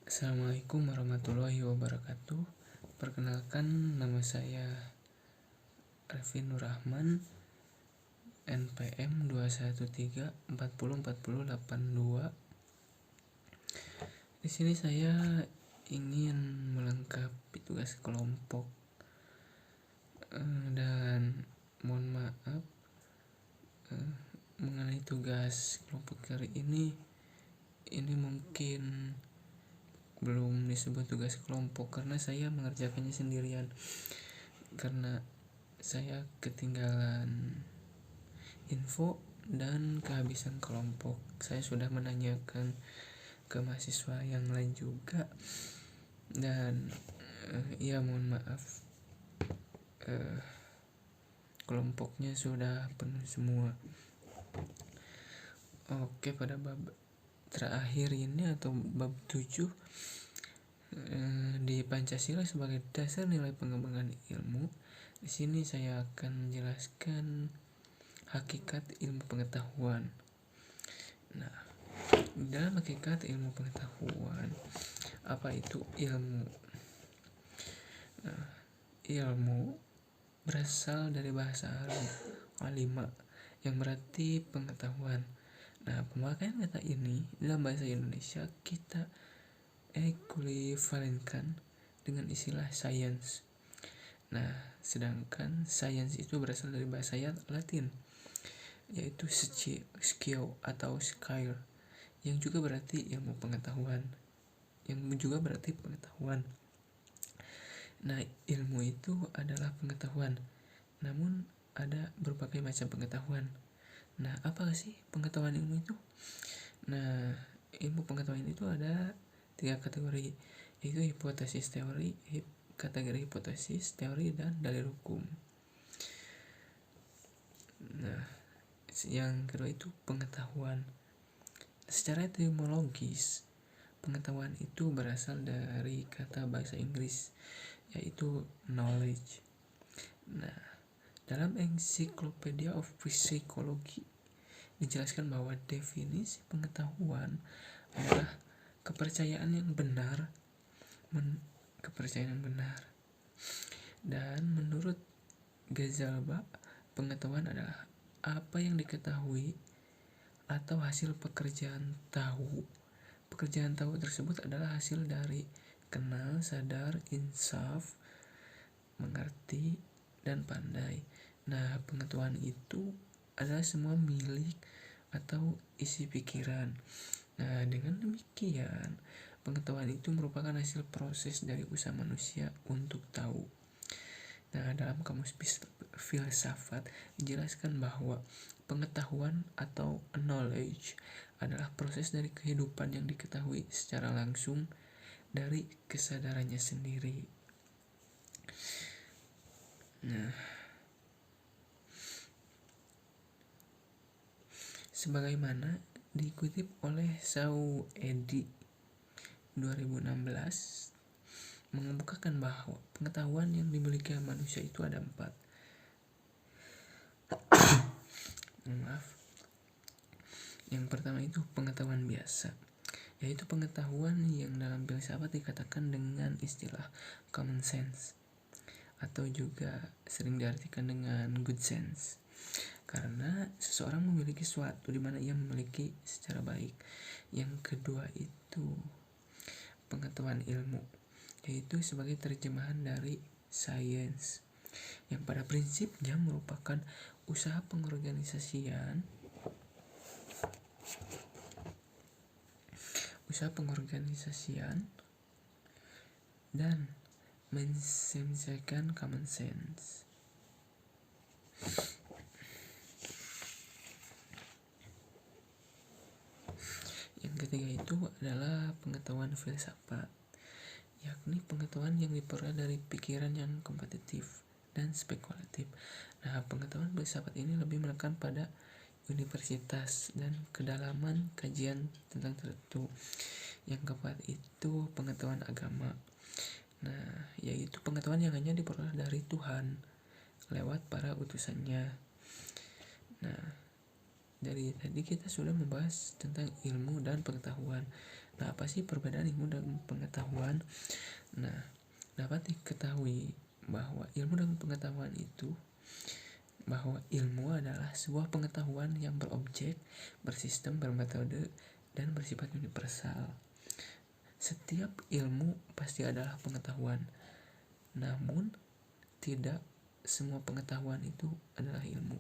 Assalamualaikum warahmatullahi wabarakatuh. Perkenalkan, nama saya Arifin Nur Rahman, NPM 213404082. Di sini saya ingin melengkapi tugas kelompok dan mohon maaf mengenai tugas kelompok kali ini mungkin belum disebut tugas kelompok karena saya mengerjakannya sendirian, karena saya ketinggalan info dan kehabisan kelompok. Saya sudah menanyakan ke mahasiswa yang lain juga, dan mohon maaf, kelompoknya sudah penuh semua. Oke, pada bab terakhir ini atau bab 7 di Pancasila sebagai dasar nilai pengembangan ilmu, di sini saya akan menjelaskan hakikat ilmu pengetahuan. Nah, dalam hakikat ilmu pengetahuan, apa itu ilmu? Ilmu berasal dari bahasa Arab alima yang berarti pengetahuan. Nah, pemakaian kata ini dalam bahasa Indonesia kita ekuivalenkan dengan istilah science. Nah, sedangkan science itu berasal dari bahasa Latin, yaitu scio atau skill, yang juga berarti ilmu pengetahuan, Nah, ilmu itu adalah pengetahuan, namun ada berbagai macam pengetahuan. Nah, apa sih pengetahuan ilmu itu? Nah, ilmu pengetahuan itu ada 3 kategori, yaitu hipotesis teori, kategori hipotesis teori, dan dalil hukum. Nah, yang kedua itu pengetahuan. Secara etimologis, pengetahuan itu berasal dari kata bahasa Inggris, yaitu knowledge. Nah, dalam Encyclopedia of Psychology dijelaskan bahwa definisi pengetahuan adalah kepercayaan yang benar. Dan menurut Gazalba, pengetahuan adalah apa yang diketahui atau hasil pekerjaan tahu. Pekerjaan tahu tersebut adalah hasil dari kenal, sadar, insaf, mengerti, dan pandai. Nah, pengetahuan itu adalah semua milik atau isi pikiran. Nah, dengan demikian, pengetahuan itu merupakan hasil proses dari usaha manusia untuk tahu. Nah, dalam kamus filsafat dijelaskan bahwa pengetahuan atau knowledge adalah proses dari kehidupan yang diketahui secara langsung dari kesadarannya sendiri. Nah, sebagaimana dikutip oleh Sauedi 2016 mengemukakan bahwa pengetahuan yang dimiliki manusia itu ada 4. Yang pertama itu pengetahuan biasa, yaitu pengetahuan yang dalam filsafat dikatakan dengan istilah common sense, atau juga sering diartikan dengan good sense, karena seseorang memiliki suatu di mana ia memiliki secara baik. Yang kedua itu pengetahuan ilmu, yaitu sebagai terjemahan dari science, yang pada prinsipnya merupakan usaha pengorganisasian dan mensemsekan common sense. Yang ketiga itu adalah pengetahuan filsafat, yakni pengetahuan yang diperoleh dari pikiran yang kompetitif dan spekulatif. Nah, pengetahuan filsafat ini lebih menekan pada universitas dan kedalaman kajian tentang tertentu. Yang keempat itu pengetahuan agama. Nah, yaitu pengetahuan yang hanya diperoleh dari Tuhan lewat para utusannya. Nah, dari tadi kita sudah membahas tentang ilmu dan pengetahuan. Nah, apa sih perbedaan ilmu dan pengetahuan? Nah, dapat diketahui bahwa ilmu dan pengetahuan itu bahwa ilmu adalah sebuah pengetahuan yang berobjek, bersistem, bermetode, dan bersifat universal. Setiap ilmu pasti adalah pengetahuan, namun tidak semua pengetahuan itu adalah ilmu.